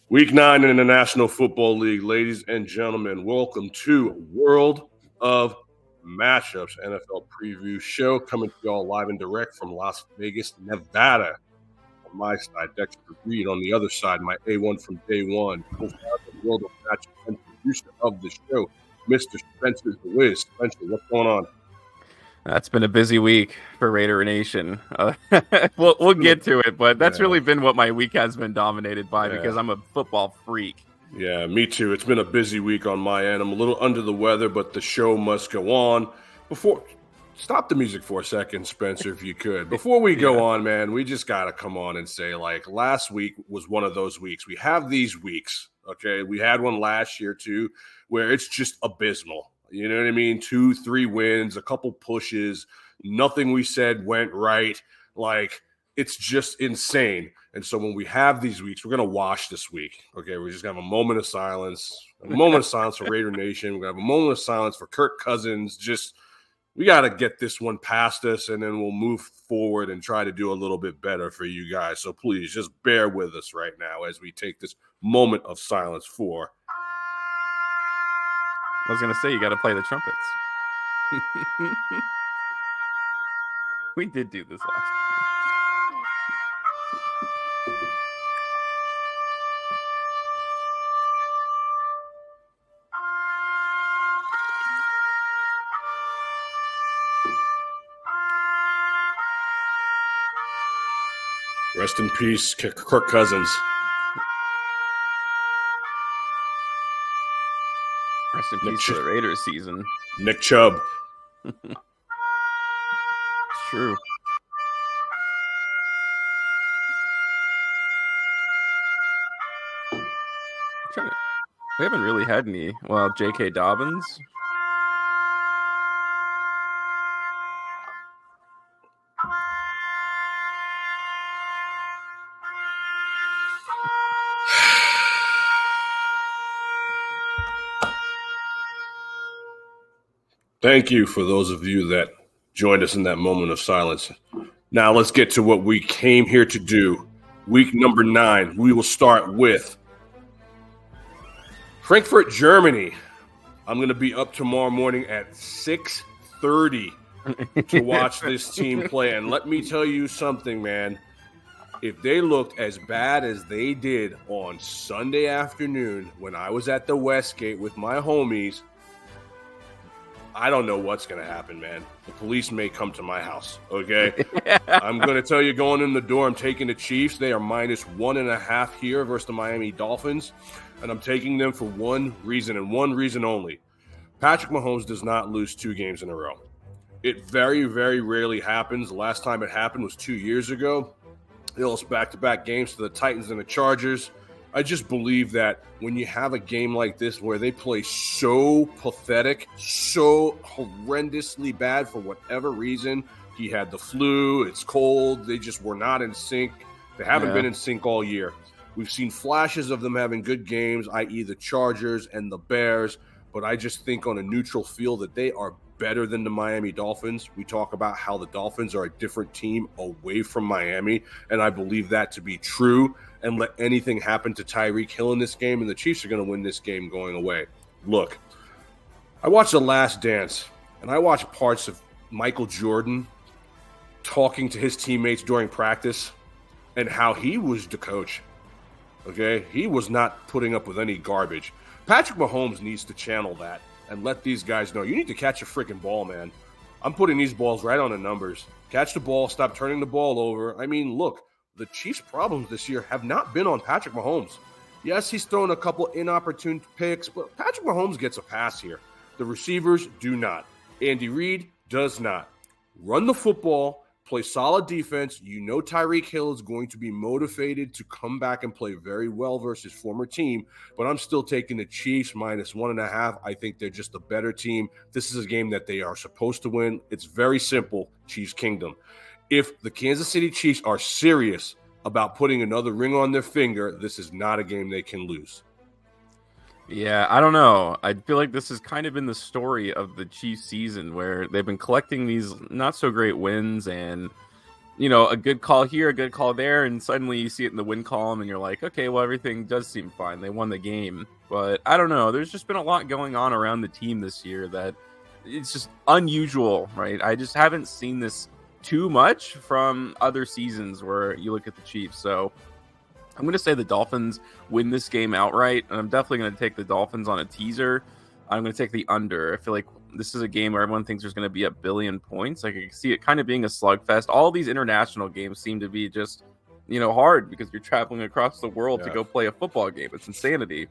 Week 9 in the National Football League, ladies and gentlemen, welcome to World of Matchups NFL preview show coming to y'all live and direct from Las Vegas, Nevada. On my side, Dexter Reed. On the other side, my A1 from day one, co-founder of World of Matchups and producer of the show, Mr. Spencer the Wiz. Spencer, what's going on? That's been a busy week for Raider Nation. We'll get to it, but that's really been what my week has been dominated by because I'm a football freak. Yeah, me too. It's been a busy week on my end. I'm a little under the weather, but the show must go on. Stop the music for a second, Spencer, if you could. Before we go on, man, we just got to come on and say, last week was one of those weeks. We have these weeks, okay? We had one last year, too, where it's just abysmal. You know what I mean? 2-3 wins, a couple pushes, nothing we said went right. It's just insane. And so when we have these weeks, we're going to wash this week. Okay, we're just going to have a moment of silence. A moment of silence for Raider Nation. We're going to have a moment of silence for Kirk Cousins. We got to get this one past us, and then we'll move forward and try to do a little bit better for you guys. So please just bear with us right now as we take this moment of silence for... I was going to say, you got to play the trumpets. We did do this last Rest in peace, Kirk Cousins. Rest in peace to the Raiders season. Nick Chubb. It's true. We haven't really had any. Well, J.K. Dobbins. Thank you for those of you that joined us in that moment of silence. Now let's get to what we came here to do. Week number 9, we will start with Frankfurt, Germany. I'm going to be up tomorrow morning at 6:30 to watch this team play. And let me tell you something, man. If they looked as bad as they did on Sunday afternoon when I was at the Westgate with my homies, I don't know what's going to happen, man. The police may come to my house, okay? I'm going to tell you, going in the door, I'm taking the Chiefs. They are -1.5 here versus the Miami Dolphins, and I'm taking them for one reason and one reason only. Patrick Mahomes does not lose 2 games in a row. It very, very rarely happens. The last time it happened was 2 years ago. It was back-to-back games to the Titans and the Chargers. I just believe that when you have a game like this where they play so pathetic, so horrendously bad for whatever reason, he had the flu, it's cold, they just were not in sync. They haven't been in sync all year. We've seen flashes of them having good games, i.e. the Chargers and the Bears, but I just think on a neutral field that they are better than the Miami Dolphins. We talk about how the Dolphins are a different team away from Miami, and I believe that to be true. And let anything happen to Tyreek Hill in this game, and the Chiefs are going to win this game going away. Look, I watched The Last Dance, and I watched parts of Michael Jordan talking to his teammates during practice and how he was the coach. Okay? He was not putting up with any garbage. Patrick Mahomes needs to channel that and let these guys know, you need to catch a freaking ball, man. I'm putting these balls right on the numbers. Catch the ball, stop turning the ball over. I mean, look, the Chiefs' problems this year have not been on Patrick Mahomes. Yes, he's thrown a couple inopportune picks, but Patrick Mahomes gets a pass here. The receivers do not. Andy Reid does not. Run the football, play solid defense. You know Tyreek Hill is going to be motivated to come back and play very well versus his former team, but I'm still taking the Chiefs -1.5. I think they're just a better team. This is a game that they are supposed to win. It's very simple, Chiefs Kingdom. If the Kansas City Chiefs are serious about putting another ring on their finger, this is not a game they can lose. Yeah, I don't know. I feel like this has kind of been the story of the Chiefs season where they've been collecting these not so great wins, and a good call here, a good call there, and suddenly you see it in the win column and you're like, okay, well, everything does seem fine. They won the game. But I don't know. There's just been a lot going on around the team this year that it's just unusual, right? I just haven't seen this too much from other seasons where you look at the Chiefs. So I'm going to say the Dolphins win this game outright, and I'm definitely going to take the Dolphins on a teaser. I'm going to take the under. I feel like this is a game where everyone thinks there's going to be 1 billion points. I can see it kind of being a slugfest. All these international games seem to be just, hard because you're traveling across the world to go play a football game. It's insanity.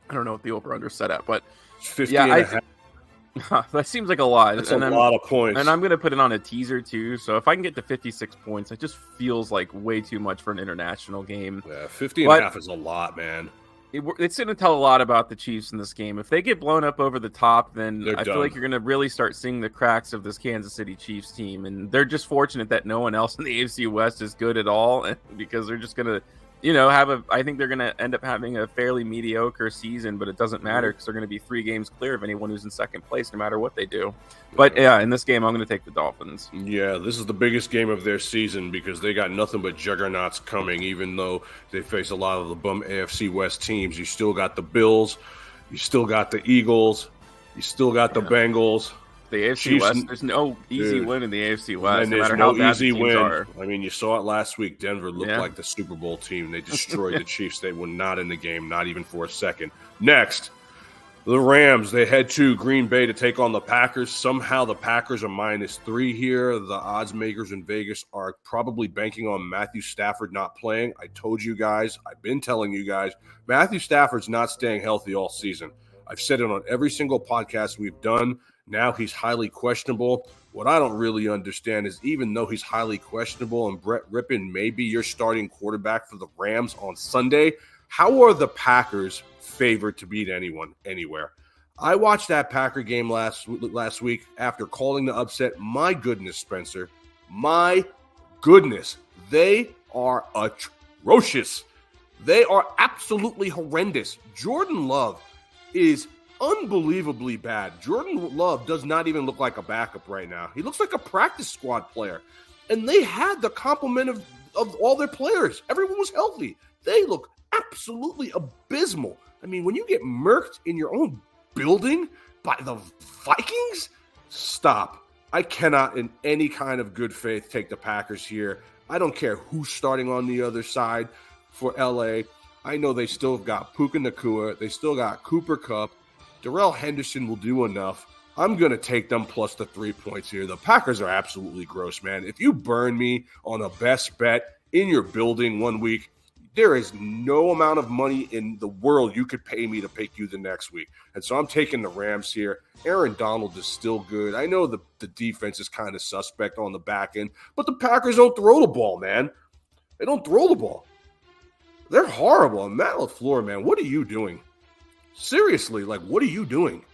I don't know what the over-under set at, but 50 and a half. That seems like a lot. That's a lot of points. And I'm going to put it on a teaser too. So if I can get to 56 points, it just feels like way too much for an international game. Yeah, 50 and a half is a lot, man. It's going to tell a lot about the Chiefs in this game. If they get blown up over the top, then I feel like you're going to really start seeing the cracks of this Kansas City Chiefs team. And they're just fortunate that no one else in the AFC West is good at all, because they're just going to I think they're going to end up having a fairly mediocre season, but it doesn't matter because they're going to be 3 games clear of anyone who's in second place, no matter what they do. But in this game, I'm going to take the Dolphins. Yeah, this is the biggest game of their season because they got nothing but juggernauts coming, even though they face a lot of the bum AFC West teams. You still got the Bills, you still got the Eagles, you still got the Bengals. The AFC West, there's no easy win in the AFC West, no matter how bad the teams are. I mean, you saw it last week. Denver looked like the Super Bowl team. They destroyed the Chiefs. They were not in the game, not even for a second. Next, the Rams. They head to Green Bay to take on the Packers. Somehow the Packers are -3 here. The odds makers in Vegas are probably banking on Matthew Stafford not playing. I told you guys, I've been telling you guys, Matthew Stafford's not staying healthy all season. I've said it on every single podcast we've done. Now he's highly questionable. What I don't really understand is even though he's highly questionable and Brett Rippon may be your starting quarterback for the Rams on Sunday, how are the Packers favored to beat anyone anywhere? I watched that Packer game last week after calling the upset. My goodness, Spencer. My goodness. They are atrocious. They are absolutely horrendous. Jordan Love is unbelievably bad. Jordan Love does not even look like a backup right now. He looks like a practice squad player. And they had the complement of all their players. Everyone was healthy. They look absolutely abysmal. I mean, when you get murked in your own building by the Vikings, stop. I cannot in any kind of good faith take the Packers here. I don't care who's starting on the other side for LA. I know they still got Puka Nacua. They still got Cooper Kupp. Darrell Henderson will do enough. I'm going to take them plus the 3 points here. The Packers are absolutely gross, man. If you burn me on a best bet in your building 1 week, there is no amount of money in the world you could pay me to pick you the next week. And so I'm taking the Rams here. Aaron Donald is still good. I know the defense is kind of suspect on the back end, but the Packers don't throw the ball, man. They don't throw the ball. They're horrible. And Matt LaFleur, man, what are you doing? Seriously, what are you doing?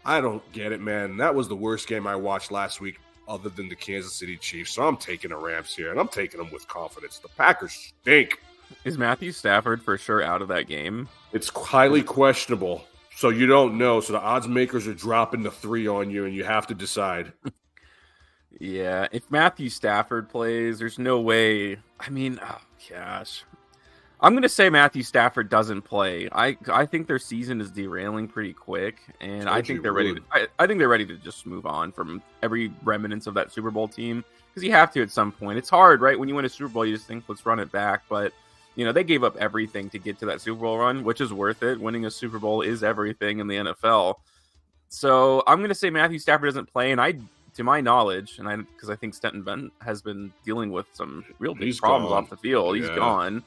I don't get it, man. That was the worst game I watched last week other than the Kansas City Chiefs. So I'm taking the Rams here, and I'm taking them with confidence. The Packers stink. Is Matthew Stafford for sure out of that game? It's highly questionable. So you don't know. So the odds makers are dropping the 3 on you, and you have to decide. Yeah, if Matthew Stafford plays, there's no way. I mean, oh, gosh. I'm going to say Matthew Stafford doesn't play. I think their season is derailing pretty quick, and I think they're ready. I think they're ready to just move on from every remnants of that Super Bowl team because you have to at some point. It's hard, right? When you win a Super Bowl, you just think, let's run it back. But they gave up everything to get to that Super Bowl run, which is worth it. Winning a Super Bowl is everything in the NFL. So I'm going to say Matthew Stafford doesn't play, and to my knowledge, and because I think Stenton Bennett has been dealing with some real big problems off the field. He's gone.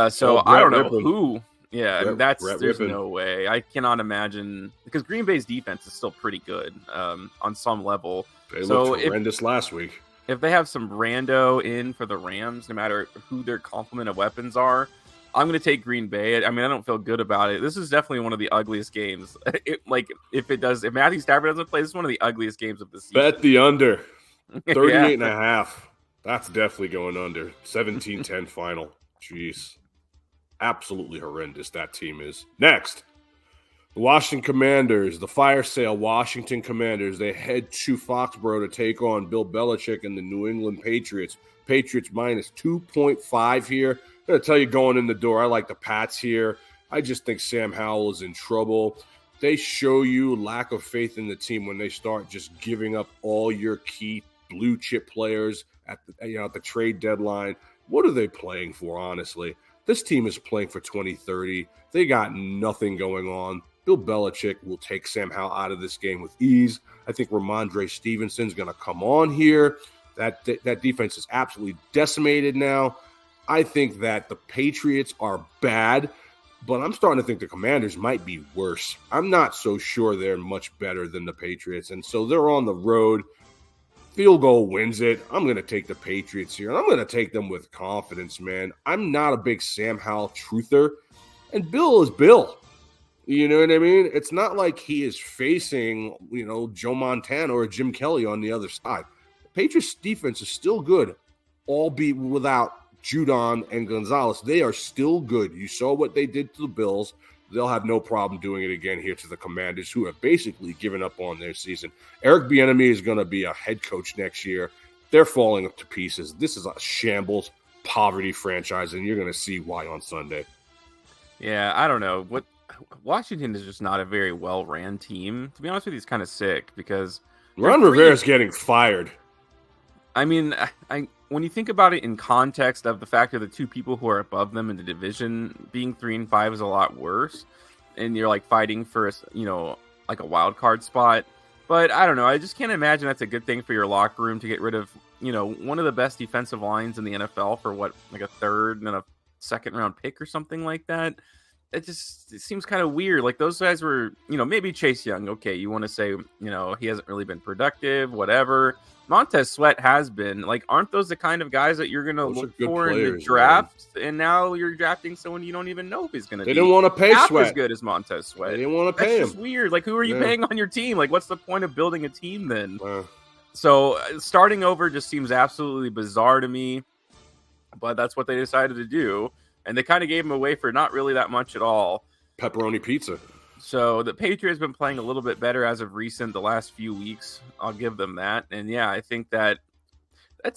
So I don't know who. Yeah, there's no way. I cannot imagine because Green Bay's defense is still pretty good on some level. They looked horrendous last week. If they have some rando in for the Rams, no matter who their complement of weapons are, I'm going to take Green Bay. I mean, I don't feel good about it. This is definitely one of the ugliest games. If Matthew Stafford doesn't play, this is one of the ugliest games of the season. Bet the under 38.5. That's definitely going under 17-10 final. Jeez. Absolutely horrendous that team is. Next, Washington Commanders, the fire sale Washington Commanders, they head to Foxborough to take on Bill Belichick and the New England Patriots. Patriots minus 2.5 here. I'm going to tell you going in the door, I like the Pats here. I just think Sam Howell is in trouble. They show you lack of faith in the team when they start just giving up all your key blue chip players at the trade deadline. What are they playing for, honestly? This team is playing for 2030. They got nothing going on. Bill Belichick will take Sam Howell out of this game with ease. I think Ramondre Stevenson's going to come on here. That defense is absolutely decimated now. I think that the Patriots are bad, but I'm starting to think the Commanders might be worse. I'm not so sure they're much better than the Patriots, and so they're on the road. Field goal wins it. I'm going to take the Patriots here, and I'm going to take them with confidence, man. I'm not a big Sam Howell truther, and Bill is Bill. You know what I mean? It's not like he is facing, Joe Montana or Jim Kelly on the other side. The Patriots defense is still good, albeit without Judon and Gonzalez. They are still good. You saw what they did to the Bills. They'll have no problem doing it again here to the Commanders, who have basically given up on their season. Eric Bieniemy is going to be a head coach next year. They're falling to pieces. This is a shambles poverty franchise, and you're going to see why on Sunday. Yeah, I don't know. Washington is just not a very well-ran team. To be honest with you, it's kind of sick because Ron Rivera's getting fired. I mean, when you think about it in context of the fact that the two people who are above them in the division being 3-5 is a lot worse, and you're like fighting for like a wild card spot. But I don't know. I just can't imagine that's a good thing for your locker room to get rid of one of the best defensive lines in the NFL for like a third and then a second round pick or something like that. It seems kind of weird. Like those guys were, maybe Chase Young. Okay, you want to say, he hasn't really been productive, whatever. Montez Sweat has been. Like, aren't those the kind of guys that you're going to look for in the draft? Man. And now you're drafting someone you don't even know if he's going to be. They didn't want to pay Sweat as good as Montez Sweat. They didn't want to pay him. That's just weird. Like, who are you paying on your team? Like, what's the point of building a team then? So starting over just seems absolutely bizarre to me. But that's what they decided to do. And they kind of gave him away for not really that much at all. Pepperoni pizza. So the Patriots been playing a little bit better as of recent, the last few weeks. I'll give them that. And yeah, I think that's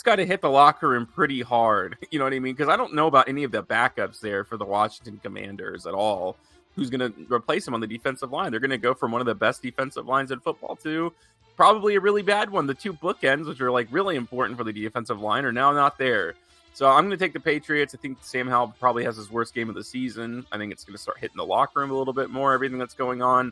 got to hit the locker room pretty hard. You know what I mean? Because I don't know about any of the backups there for the Washington Commanders at all. Who's going to replace him on the defensive line? They're going to go from one of the best defensive lines in football to probably a really bad one. The two bookends, which are like really important for the defensive line, are now not there. So I'm going to take the Patriots. I think Sam Howell probably has his worst game of the season. I think it's going to start hitting the locker room a little bit more, everything that's going on.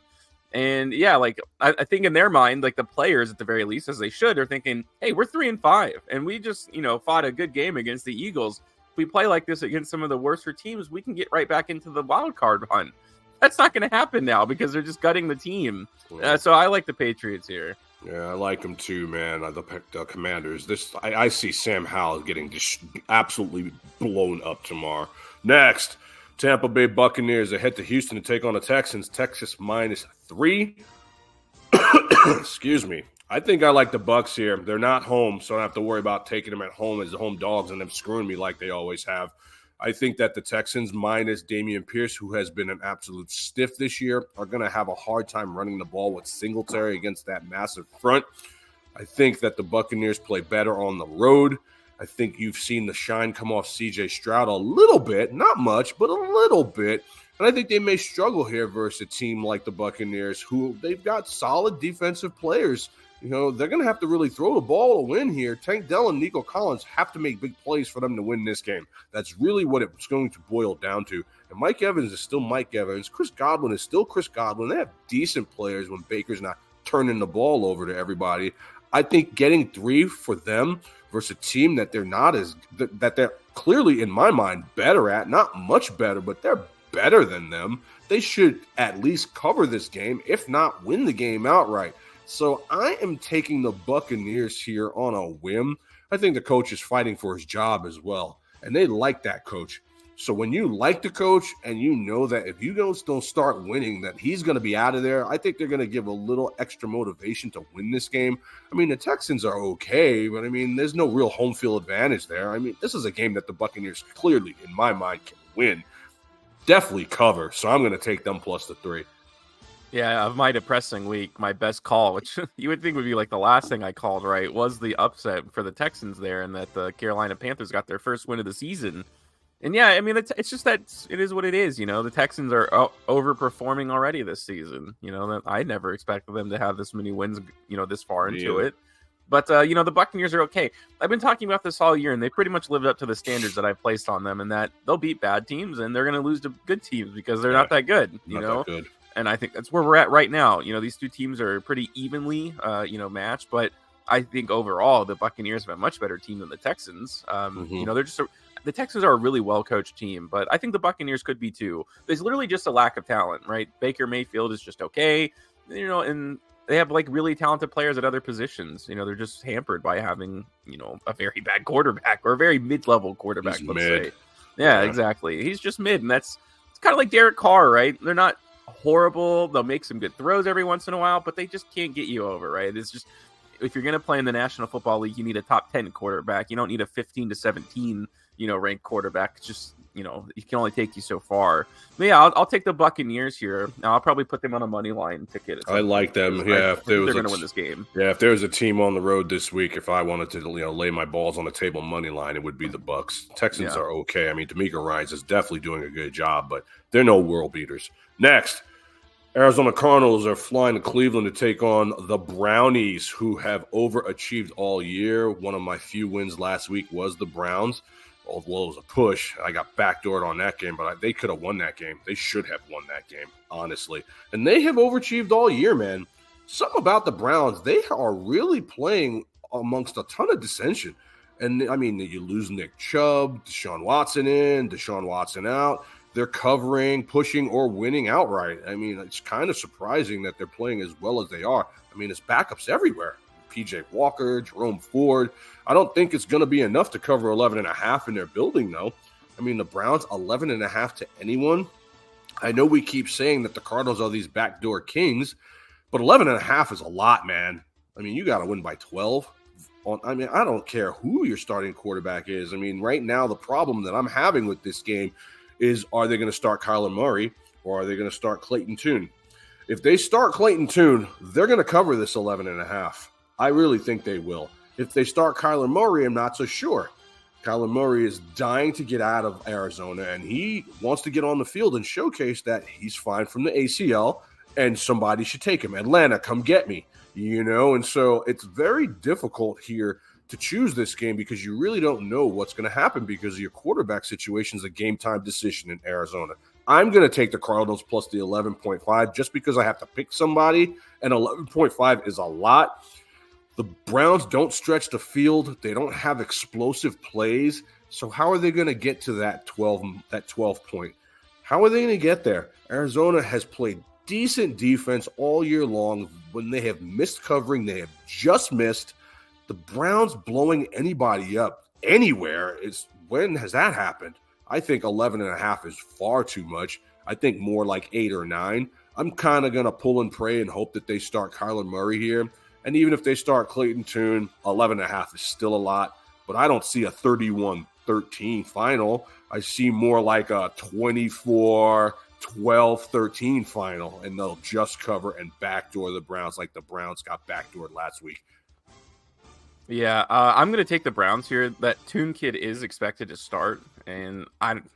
And yeah, like I think in their mind, like the players at the very least, as they should, are thinking, hey, we're 3-5 and we just, fought a good game against the Eagles. If we play like this against some of the worser teams, we can get right back into the wild card hunt. That's not going to happen now because they're just gutting the team. So I like the Patriots here. Yeah, I like them too, man. The Commanders. I see Sam Howell getting just absolutely blown up tomorrow. Next, Tampa Bay Buccaneers. They head to Houston to take on the Texans. Texas -3. Excuse me. I think I like the Bucs here. They're not home, so I don't have to worry about taking them at home as the home dogs and them screwing me like they always have. I think that the Texans, minus Dameon Pierce, who has been an absolute stiff this year, are going to have a hard time running the ball with Singletary against that massive front. I think that the Buccaneers play better on the road. I think you've seen the shine come off C.J. Stroud a little bit, not much, but a little bit. And I think they may struggle here versus a team like the Buccaneers, who they've got solid defensive players. They're going to have to really throw the ball to win here. Tank Dell and Nico Collins have to make big plays for them to win this game. That's really what it's going to boil down to. And Mike Evans is still Mike Evans. Chris Godwin is still Chris Godwin. They have decent players when Baker's not turning the ball over to everybody. I think getting 3 for them versus a team that they're clearly, in my mind, better at. Not much better, but they're better than them. They should at least cover this game, if not win the game outright. So I am taking the Buccaneers here on a whim. I think the coach is fighting for his job as well, and they like that coach. So when you like the coach and you know that if you don't start winning, that he's going to be out of there, I think they're going to give a little extra motivation to win this game. I mean, the Texans are okay, but I mean, there's no real home field advantage there. I mean, this is a game that the Buccaneers clearly, in my mind, can win. Definitely cover. So I'm going to take them plus the 3. Yeah, of my depressing week, my best call, which you would think would be like the last thing I called, right, was the upset for the Texans there, and that the Carolina Panthers got their first win of the season. And yeah, I mean, it's just that it is what it is. The Texans are overperforming already this season. That I never expected them to have this many wins, this far into it. But, the Buccaneers are okay. I've been talking about this all year, and they pretty much lived up to the standards that I've placed on them, and that they'll beat bad teams, and they're going to lose to good teams because they're not that good, Not that good. And I think that's where we're at right now. These two teams are pretty evenly, matched, but I think overall the Buccaneers have a much better team than the Texans. They're just the Texans are a really well-coached team, but I think the Buccaneers could be too. There's literally just a lack of talent, right? Baker Mayfield is just okay, and they have like really talented players at other positions. They're just hampered by having, a very bad quarterback or a very mid-level quarterback, He's let's mid. say. Yeah, exactly. He's just mid, and it's kind of like Derek Carr, right? They're not horrible. They'll make some good throws every once in a while, but they just can't get you over, right? It's just, if you're going to play in the National Football League, you need a top 10 quarterback. You don't need a 15 to 17, ranked quarterback. It's just, he can only take you so far. But yeah, I'll take the Buccaneers here. I'll probably put them on a money line ticket. I like them. Yeah, if they're going to win this game. Yeah, if there was a team on the road this week, if I wanted to, lay my balls on the table money line, it would be the Bucks. Texans are okay. I mean, D'Amico Ryans is definitely doing a good job, but they're no world beaters. Next, Arizona Cardinals are flying to Cleveland to take on the Brownies, who have overachieved all year. One of my few wins last week was the Browns. Although it was a push, I got backdoored on that game, but they could have won that game. They should have won that game, honestly. And they have overachieved all year, man. Something about the Browns, they are really playing amongst a ton of dissension. And, I mean, you lose Nick Chubb, Deshaun Watson in, Deshaun Watson out. They're covering, pushing, or winning outright. I mean, it's kind of surprising that they're playing as well as they are. I mean, it's backups everywhere. PJ Walker, Jerome Ford. I don't think it's going to be enough to cover 11.5 in their building, though. I mean, the Browns, 11.5 to anyone. I know we keep saying that the Cardinals are these backdoor kings, but 11.5 is a lot, man. I mean, you got to win by 12. I mean, I don't care who your starting quarterback is. I mean, right now, the problem that I'm having with this game is, are they going to start Kyler Murray or are they going to start Clayton Tune? If they start Clayton Tune, they're going to cover this 11.5. I really think they will. If they start Kyler Murray, I'm not so sure. Kyler Murray is dying to get out of Arizona, and he wants to get on the field and showcase that he's fine from the ACL, and somebody should take him. Atlanta, come get me, And so it's very difficult here to choose this game because you really don't know what's going to happen because your quarterback situation is a game-time decision in Arizona. I'm going to take the Cardinals plus the 11.5 just because I have to pick somebody, and 11.5 is a lot. The Browns don't stretch the field. They don't have explosive plays. So how are they going to get to that 12 point? How are they going to get there? Arizona has played decent defense all year long. When they have missed covering, they have just missed. The Browns blowing anybody up anywhere when has that happened? I think 11.5 is far too much. I think more like 8 or 9. I'm kind of going to pull and pray and hope that they start Kyler Murray here. And even if they start Clayton Tune, 11.5 is still a lot. But I don't see a 31-13 final. I see more like a 24-12-13 final. And they'll just cover and backdoor the Browns like the Browns got backdoored last week. Yeah, I'm going to take the Browns here. That Tune kid is expected to start. And I'm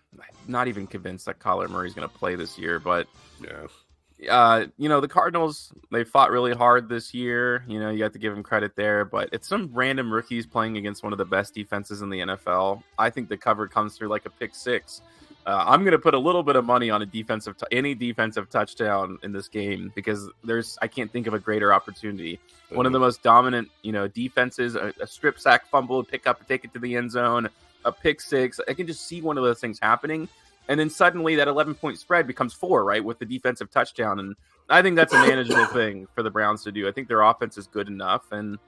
not even convinced that Kyler Murray's going to play this year. But yeah. The Cardinals, they fought really hard this year. You have to give them credit there, but it's some random rookies playing against one of the best defenses in the NFL. I think the cover comes through like a pick six. I'm going to put a little bit of money on any defensive touchdown in this game because I can't think of a greater opportunity. Mm-hmm. One of the most dominant, defenses, a strip sack fumble, pick up and take it to the end zone, a pick six. I can just see one of those things happening. And then suddenly that 11-point spread becomes 4, right, with the defensive touchdown. And I think that's a manageable thing for the Browns to do. I think their offense is good enough. And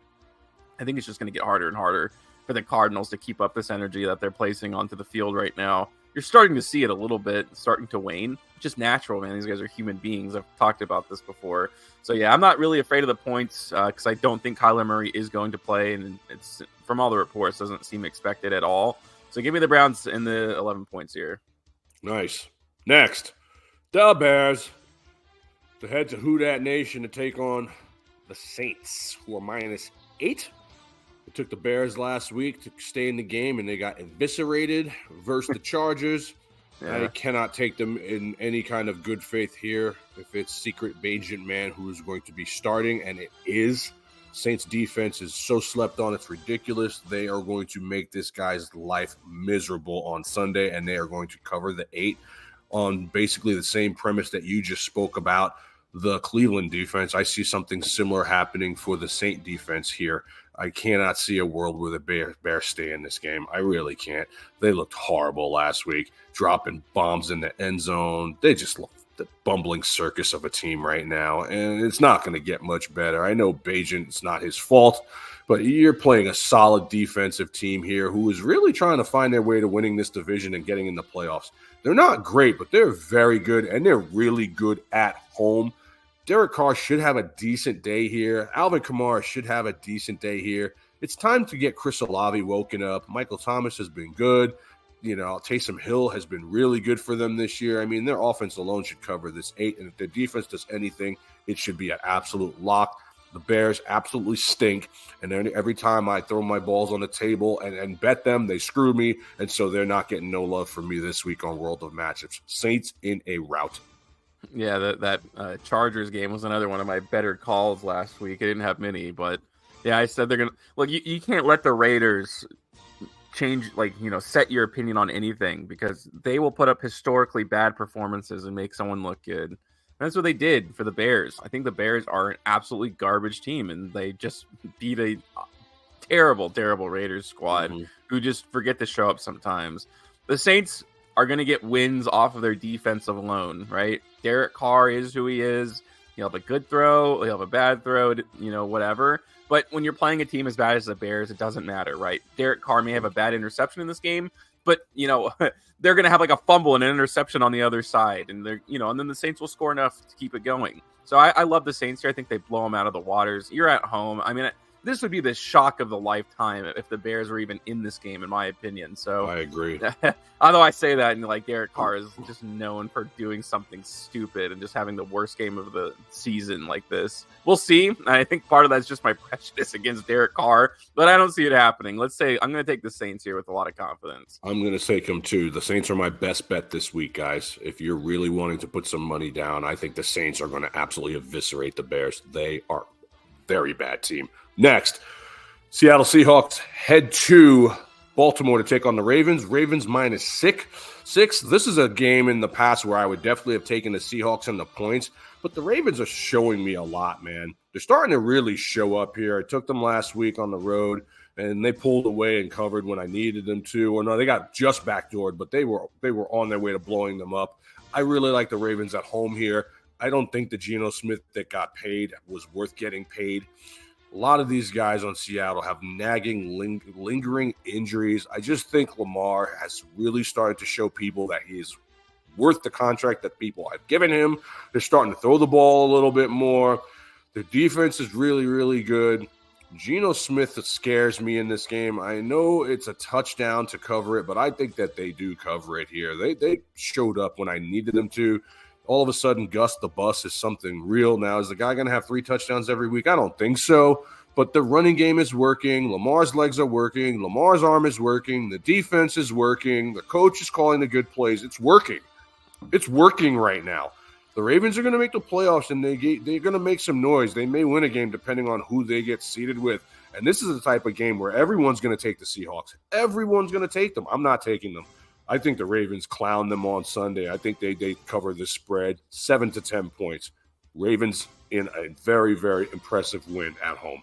I think it's just going to get harder and harder for the Cardinals to keep up this energy that they're placing onto the field right now. You're starting to see it a little bit, starting to wane. It's just natural, man. These guys are human beings. I've talked about this before. So, yeah, I'm not really afraid of the points because I don't think Kyler Murray is going to play. And it's, from all the reports, doesn't seem expected at all. So give me the Browns in the 11 points here. Nice. Next, the Bears. to head to Who Dat Nation to take on the Saints, who are -8. They took the Bears last week to stay in the game, and they got eviscerated versus the Chargers. I cannot take them in any kind of good faith here if it's Secret Agent Man who is going to be starting, and it is. Saints defense is so slept on, it's ridiculous. They are going to make this guy's life miserable on Sunday, and they are going to cover the 8 on basically the same premise that you just spoke about. The Cleveland defense, I see something similar happening for the Saint defense here. I cannot see a world where the Bears stay in this game. I really can't. They looked horrible last week, dropping bombs in the end zone. They just look the bumbling circus of a team right now, and it's not going to get much better. I know Bajan, it's not his fault, but you're playing a solid defensive team here who is really trying to find their way to winning this division and getting in the playoffs. They're not great, but they're very good, and they're really good at home. Derek Carr should have a decent day here. Alvin Kamara should have a decent day here. It's time to get Chris Olave woken up. Michael Thomas has been good. Taysom Hill has been really good for them this year. I mean, their offense alone should cover this 8, and if their defense does anything, it should be an absolute lock. The Bears absolutely stink, and then every time I throw my balls on the table and bet them, they screw me, and so they're not getting no love from me this week on World of Matchups. Saints in a rout. Yeah, that Chargers game was another one of my better calls last week. I didn't have many, but yeah, I said they're going to – look, you can't let the Raiders – change, set your opinion on anything, because they will put up historically bad performances and make someone look good. And that's what they did for the Bears. I think the Bears are an absolutely garbage team, and they just beat a terrible, terrible Raiders squad who just forget to show up sometimes. The Saints are going to get wins off of their defense alone, right? Derek Carr is who he is. He'll have a good throw, he'll have a bad throw, whatever. But when you're playing a team as bad as the Bears, it doesn't matter, right? Derek Carr may have a bad interception in this game, but, they're going to have like a fumble and an interception on the other side. And and then the Saints will score enough to keep it going. So I love the Saints here. I think they blow them out of the waters. You're at home. I mean, this would be the shock of the lifetime if the Bears were even in this game, in my opinion. So I agree. Although I say that, and Derek Carr is just known for doing something stupid and just having the worst game of the season like this. We'll see. I think part of that's just my prejudice against Derek Carr, but I don't see it happening. Let's say I'm going to take the Saints here with a lot of confidence. I'm going to take them too. The Saints are my best bet this week, guys. If you're really wanting to put some money down, I think the Saints are going to absolutely eviscerate the Bears. They are a very bad team. Next, Seattle Seahawks head to Baltimore to take on the Ravens. Ravens -6. This is a game in the past where I would definitely have taken the Seahawks and the points, but the Ravens are showing me a lot, man. They're starting to really show up here. I took them last week on the road, and they pulled away and covered when I needed them to. Or no, they got just backdoored, but they were on their way to blowing them up. I really like the Ravens at home here. I don't think the Geno Smith that got paid was worth getting paid. A lot of these guys on Seattle have nagging, lingering injuries. I just think Lamar has really started to show people that he is worth the contract that people have given him. They're starting to throw the ball a little bit more. Their defense is really, really good. Geno Smith scares me in this game. I know it's a touchdown to cover it, but I think that they do cover it here. They showed up when I needed them to. All of a sudden, Gus the Bus is something real now. Is the guy going to have 3 touchdowns every week? I don't think so. But the running game is working. Lamar's legs are working. Lamar's arm is working. The defense is working. The coach is calling the good plays. It's working. It's working right now. The Ravens are going to make the playoffs, and they're going to make some noise. They may win a game depending on who they get seeded with. And this is the type of game where everyone's going to take the Seahawks. Everyone's going to take them. I'm not taking them. I think the Ravens clown them on Sunday. I think they cover the spread, 7 to 10 points. Ravens in a very, very impressive win at home.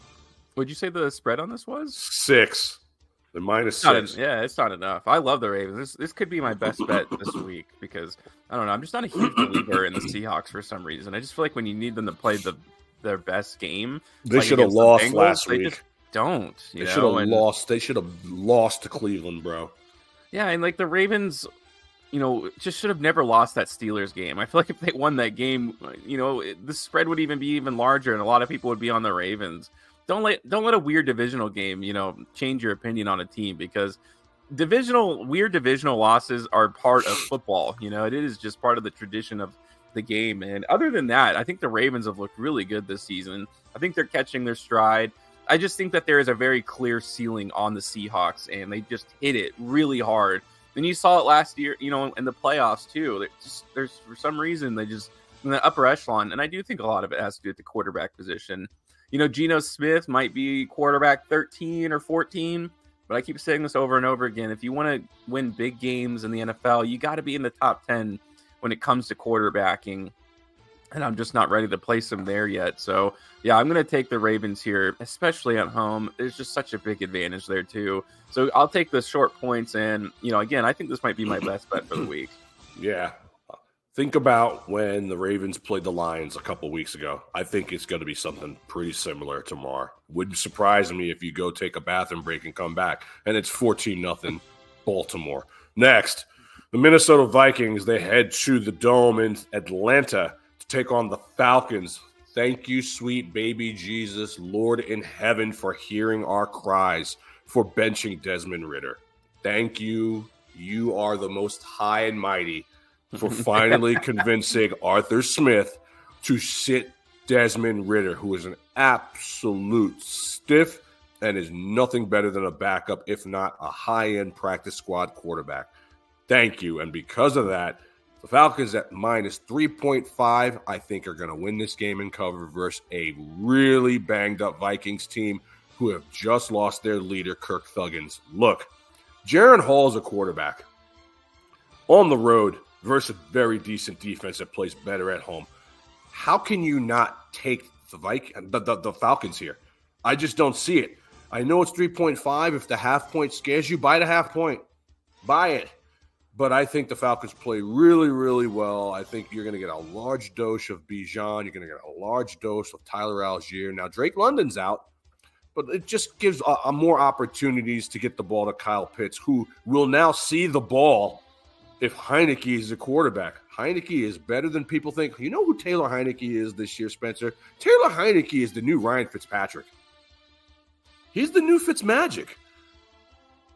Would you say the spread on this was? 6. They're -6. It's not enough. I love the Ravens. This could be my best bet this week because, I don't know, I'm just not a huge believer in the Seahawks for some reason. I just feel like when you need them to play their best game. They should have lost last week. They just don't. They should have lost. They should have lost to Cleveland, bro. Yeah, and the Ravens, just should have never lost that Steelers game. I feel like if they won that game, the spread would even be even larger, and a lot of people would be on the Ravens. Don't let a weird divisional game, change your opinion on a team, because weird divisional losses are part of football. It is just part of the tradition of the game. And other than that, I think the Ravens have looked really good this season. I think they're catching their stride. I just think that there is a very clear ceiling on the Seahawks, and they just hit it really hard. And you saw it last year, in the playoffs too. There's for some reason they just in the upper echelon, and I do think a lot of it has to do with the quarterback position. Geno Smith might be quarterback 13 or 14, but I keep saying this over and over again. If you want to win big games in the NFL, you got to be in the top 10 when it comes to quarterbacking, and I'm just not ready to place him there yet. So, yeah, I'm going to take the Ravens here, especially at home. There's just such a big advantage there, too. So I'll take the short points, and, again, I think this might be my best bet for the week. Yeah. Think about when the Ravens played the Lions a couple weeks ago. I think it's going to be something pretty similar tomorrow. Wouldn't surprise me if you go take a bathroom break and come back, and it's 14-0 Baltimore. Next, the Minnesota Vikings, they head to the Dome in Atlanta to take on the Falcons. Thank you, sweet baby Jesus, Lord in heaven, for hearing our cries for benching Desmond Ridder. Thank you. You are the most high and mighty for finally convincing Arthur Smith to sit Desmond Ridder, who is an absolute stiff and is nothing better than a backup, if not a high-end practice squad quarterback. Thank you. And because of that, the Falcons at minus 3.5, I think, are going to win this game in cover versus a really banged-up Vikings team who have just lost their leader, Kirk Thuggins. Look, Jaron Hall is a quarterback on the road versus a very decent defense that plays better at home. How can you not take the Falcons here? I just don't see it. I know it's 3.5. If the half point scares you, buy the half point. Buy it. But I think the Falcons play really, really well. I think you're going to get a large dose of Bijan. You're going to get a large dose of Tyler Algier. Now, Drake London's out, but it just gives more opportunities to get the ball to Kyle Pitts, who will now see the ball if Heineke is the quarterback. Heineke is better than people think. You know who Taylor Heineke is this year, Spencer? Taylor Heineke is the new Ryan Fitzpatrick. He's the new Fitzmagic.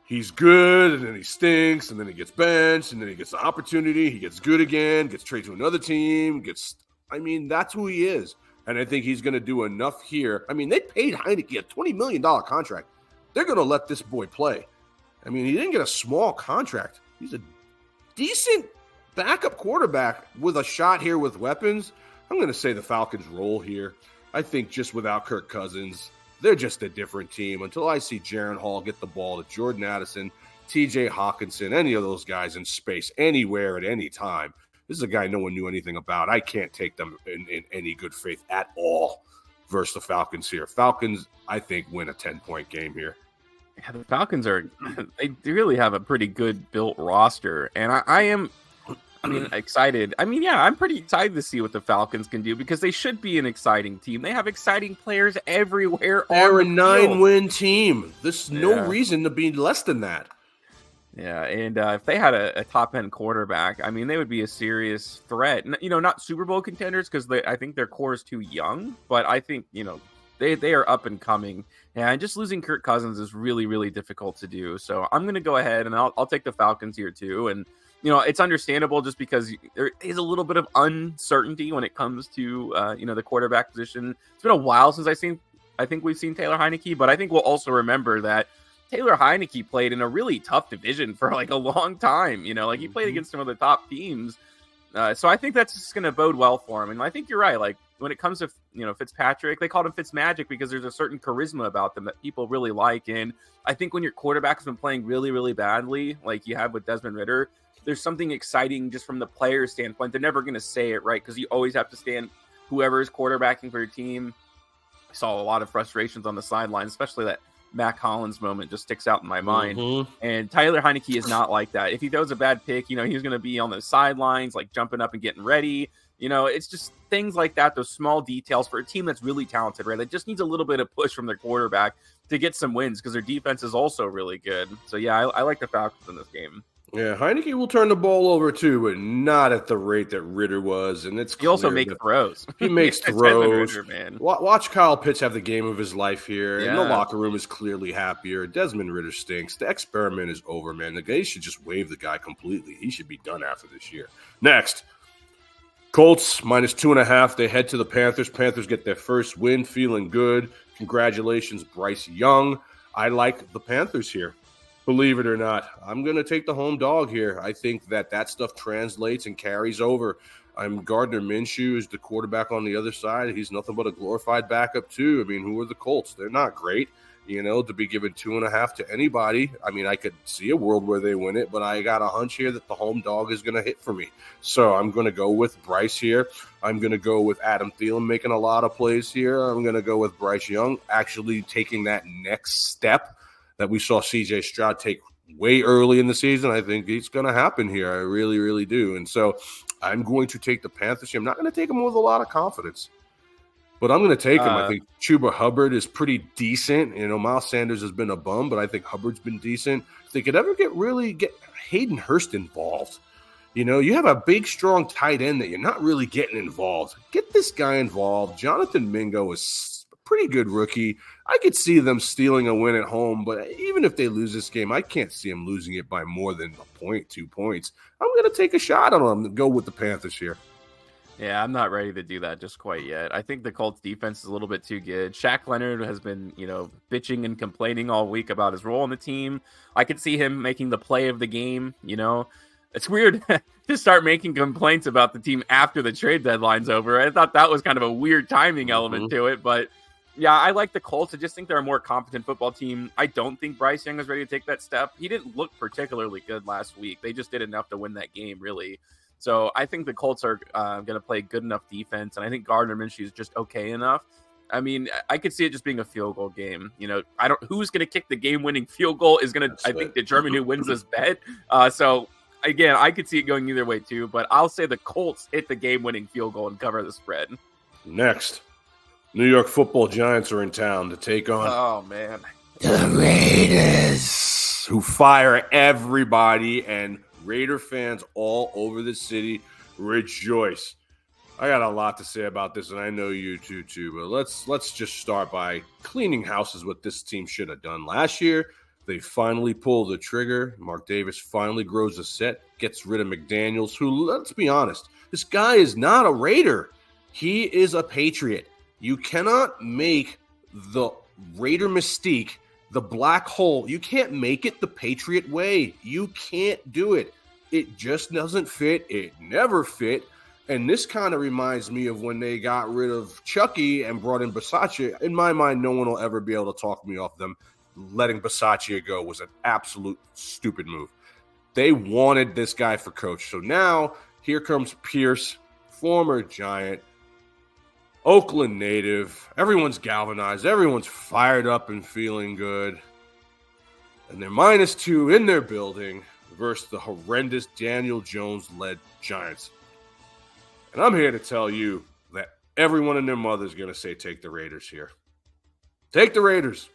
He's good, and then he stinks, and then he gets benched, and then he gets the opportunity. He gets good again, gets traded to another team. That's who he is. And I think he's going to do enough here. They paid Heineke a $20 million contract. They're going to let this boy play. He didn't get a small contract. He's a decent backup quarterback with a shot here with weapons. I'm going to say the Falcons roll here. I think just without Kirk Cousins, they're just a different team until I see Jaron Hall get the ball to Jordan Addison, TJ Hawkinson, any of those guys in space, anywhere at any time. This is a guy no one knew anything about. I can't take them in any good faith at all versus the Falcons here. Falcons, I think, win a 10-point game here. Yeah, the Falcons they really have a pretty good built roster, and I am excited. I'm pretty excited to see what the Falcons can do because they should be an exciting team. They have exciting players everywhere. They're a 9-win team. There's no reason to be less than that. Yeah, and if they had a top-end quarterback, they would be a serious threat. Not Super Bowl contenders because I think their core is too young, but I think, they are up and coming. And just losing Kirk Cousins is really, really difficult to do. So I'm going to go ahead and I'll take the Falcons here too. And, it's understandable just because there is a little bit of uncertainty when it comes to, the quarterback position. It's been a while since I think we've seen Taylor Heineke, but I think we'll also remember that Taylor Heineke played in a really tough division for a long time. He played against some of the top teams. So I think that's just going to bode well for him. And I think you're right. When it comes to, Fitzpatrick, they called him Fitzmagic because there's a certain charisma about them that people really like. And I think when your quarterback has been playing really, really badly, like you have with Desmond Ridder, there's something exciting just from the player's standpoint. They're never going to say it, right? Because you always have to stand whoever is quarterbacking for your team. I saw a lot of frustrations on the sideline, especially that Mac Hollins moment just sticks out in my mind. Mm-hmm. And Tyler Heineke is not like that. If he throws a bad pick, he's going to be on the sidelines, jumping up and getting ready. It's just things like that, those small details for a team that's really talented, right? That just needs a little bit of push from their quarterback to get some wins because their defense is also really good. So, yeah, I like the Falcons in this game. Yeah, Heineke will turn the ball over too, but not at the rate that Ridder was. And he also makes throws. He makes throws. Ridder, man. Watch Kyle Pitts have the game of his life here. Yeah. And the locker room is clearly happier. Desmond Ridder stinks. The experiment is over, man. The guy should just waive the guy completely. He should be done after this year. Next, Colts -2.5. They head to the Panthers. Panthers get their first win, feeling good. Congratulations, Bryce Young. I like the Panthers here. Believe it or not, I'm going to take the home dog here. I think that stuff translates and carries over. Gardner Minshew is the quarterback on the other side. He's nothing but a glorified backup, too. I mean, who are the Colts? They're not great. To be given 2.5 to anybody. I mean, I could see a world where they win it, but I got a hunch here that the home dog is going to hit for me. So I'm going to go with Bryce here. I'm going to go with Adam Thielen making a lot of plays here. I'm going to go with Bryce Young actually taking that next step that we saw C.J. Stroud take way early in the season. I think it's going to happen here. I really, really do. And so I'm going to take the Panthers here. I'm not going to take them with a lot of confidence. But I'm going to take him. I think Chuba Hubbard is pretty decent. Miles Sanders has been a bum, but I think Hubbard's been decent. If they could ever get Hayden Hurst involved, you have a big, strong tight end that you're not really getting involved. Get this guy involved. Jonathan Mingo is a pretty good rookie. I could see them stealing a win at home, but even if they lose this game, I can't see them losing it by more than a point, 2 points. I'm going to take a shot on them and go with the Panthers here. Yeah, I'm not ready to do that just quite yet. I think the Colts defense is a little bit too good. Shaq Leonard has been, bitching and complaining all week about his role on the team. I could see him making the play of the game. It's weird to start making complaints about the team after the trade deadline's over. I thought that was kind of a weird timing element to it, but yeah, I like the Colts. I just think they're a more competent football team. I don't think Bryce Young is ready to take that step. He didn't look particularly good last week. They just did enough to win that game, really. So I think the Colts are going to play good enough defense, and I think Gardner Minshew is just okay enough. I mean, I could see it just being a field goal game. Who's going to kick the game-winning field goal is going to, I think, determine who wins this bet. So again, I could see it going either way too, but I'll say the Colts hit the game-winning field goal and cover the spread. Next, New York Football Giants are in town to take on the Raiders, who fire everybody, and Raider fans all over the city rejoice. I got a lot to say about this, and I know you too, but let's just start by cleaning house is what this team should have done last year. They finally pull the trigger. Mark Davis finally grows a set, gets rid of McDaniels, who, let's be honest, this guy is not a Raider. He is a Patriot. You cannot make the Raider mystique the black hole. You can't make it the Patriot way. You can't do it. It just doesn't fit. It never fit. And this kind of reminds me of when they got rid of Chucky and brought in Bisaccia. In my mind, no one will ever be able to talk me off them. Letting Bisaccia go was an absolute stupid move. They wanted this guy for coach. So now here comes Pierce, former Giant, Oakland native. Everyone's galvanized. Everyone's fired up and feeling good. And they're -2 in their building versus the horrendous Daniel Jones-led Giants. And I'm here to tell you that everyone and their mother is going to say take the Raiders here. Take the Raiders.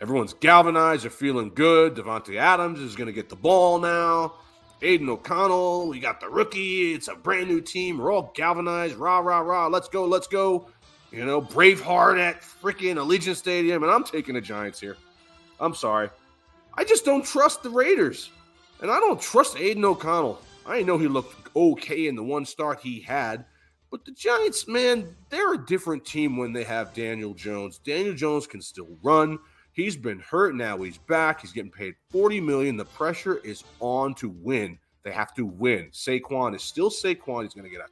Everyone's galvanized. They're feeling good. Devontae Adams is going to get the ball now. Aiden O'Connell, we got the rookie. It's a brand new team. We're all galvanized. Rah, rah, rah. Let's go, let's go. Braveheart at freaking Allegiant Stadium. And I'm taking the Giants here. I'm sorry. I just don't trust the Raiders. And I don't trust Aiden O'Connell. I know he looked okay in the one start he had. But the Giants, man, they're a different team when they have Daniel Jones. Daniel Jones can still run. He's been hurt. Now he's back. He's getting paid $40 million. The pressure is on to win. They have to win. Saquon is still Saquon. He's going to get a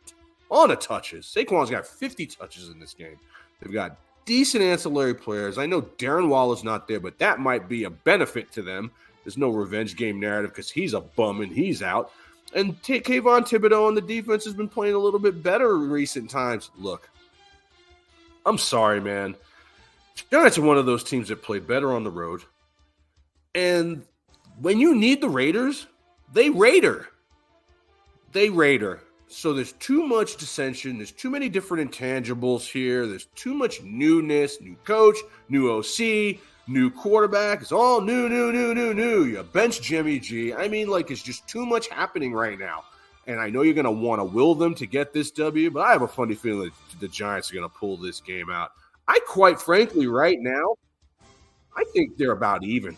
ton of touches. Saquon's got 50 touches in this game. They've got decent ancillary players. I know Darren Waller's not there, but that might be a benefit to them. There's no revenge game narrative because he's a bum and he's out. And Kayvon Thibodeau on the defense has been playing a little bit better in recent times. Look, I'm sorry, man. Giants are one of those teams that play better on the road. And when you need the Raiders, they Raider. They Raider. So there's too much dissension. There's too many different intangibles here. There's too much newness, new coach, new OC, new quarterback. It's all new. You bench Jimmy G. I mean, it's just too much happening right now. And I know you're going to want to will them to get this W, but I have a funny feeling that the Giants are going to pull this game out. I quite frankly, right now, I think they're about even.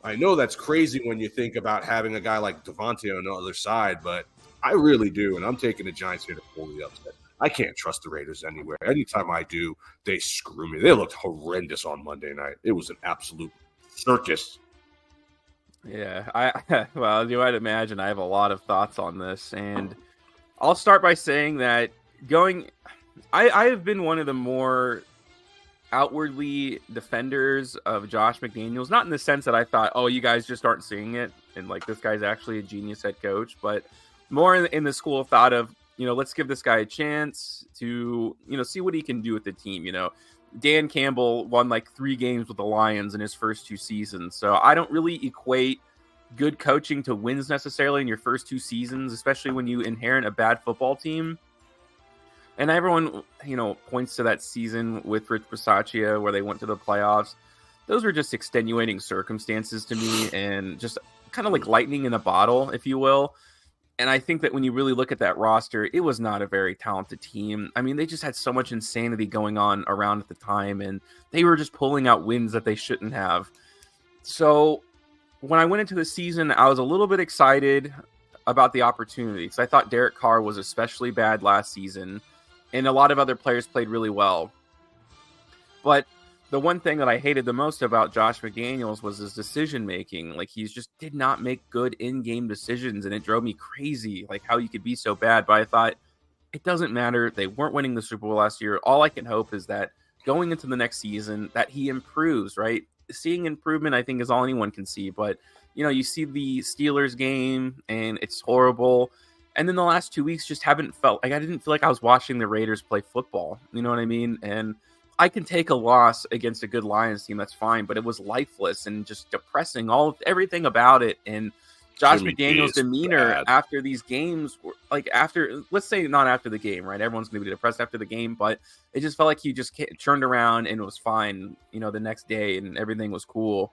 I know that's crazy when you think about having a guy like Devontae on the other side, but I really do, and I'm taking the Giants here to pull the upset. I can't trust the Raiders anywhere. Anytime I do, they screw me. They looked horrendous on Monday night. It was an absolute circus. Yeah, well, as you might imagine, I have a lot of thoughts on this, and I'll start by saying that I have been one of the more outwardly defenders of Josh McDaniels, not in the sense that I thought, oh, you guys just aren't seeing it, and like this guy's actually a genius head coach, but more in the school of thought of, let's give this guy a chance to, see what he can do with the team. Dan Campbell won like 3 games with the Lions in his first 2 seasons. So I don't really equate good coaching to wins necessarily in your first 2 seasons, especially when you inherit a bad football team. And everyone, points to that season with Rich Bisaccia where they went to the playoffs. Those were just extenuating circumstances to me and just kind of like lightning in a bottle, if you will. And I think that when you really look at that roster, it was not a very talented team. I mean, they just had so much insanity going on around at the time, and they were just pulling out wins that they shouldn't have. So when I went into the season, I was a little bit excited about the opportunities. I thought Derek Carr was especially bad last season, and a lot of other players played really well. But the one thing that I hated the most about Josh McDaniels was his decision-making. Like, he just did not make good in-game decisions, and it drove me crazy, like, how you could be so bad. But I thought, it doesn't matter. They weren't winning the Super Bowl last year. All I can hope is that going into the next season, that he improves, right? Seeing improvement, I think, is all anyone can see. But, you see the Steelers game, and it's horrible. And then the last 2 weeks just haven't felt like I didn't feel like I was watching the Raiders play football. You know what I mean? And I can take a loss against a good Lions team. That's fine. But it was lifeless and just depressing, everything about it. And Josh McDaniels' demeanor after these games, let's say not after the game, right? Everyone's going to be depressed after the game, but it just felt like he just turned around and it was fine, the next day, and everything was cool.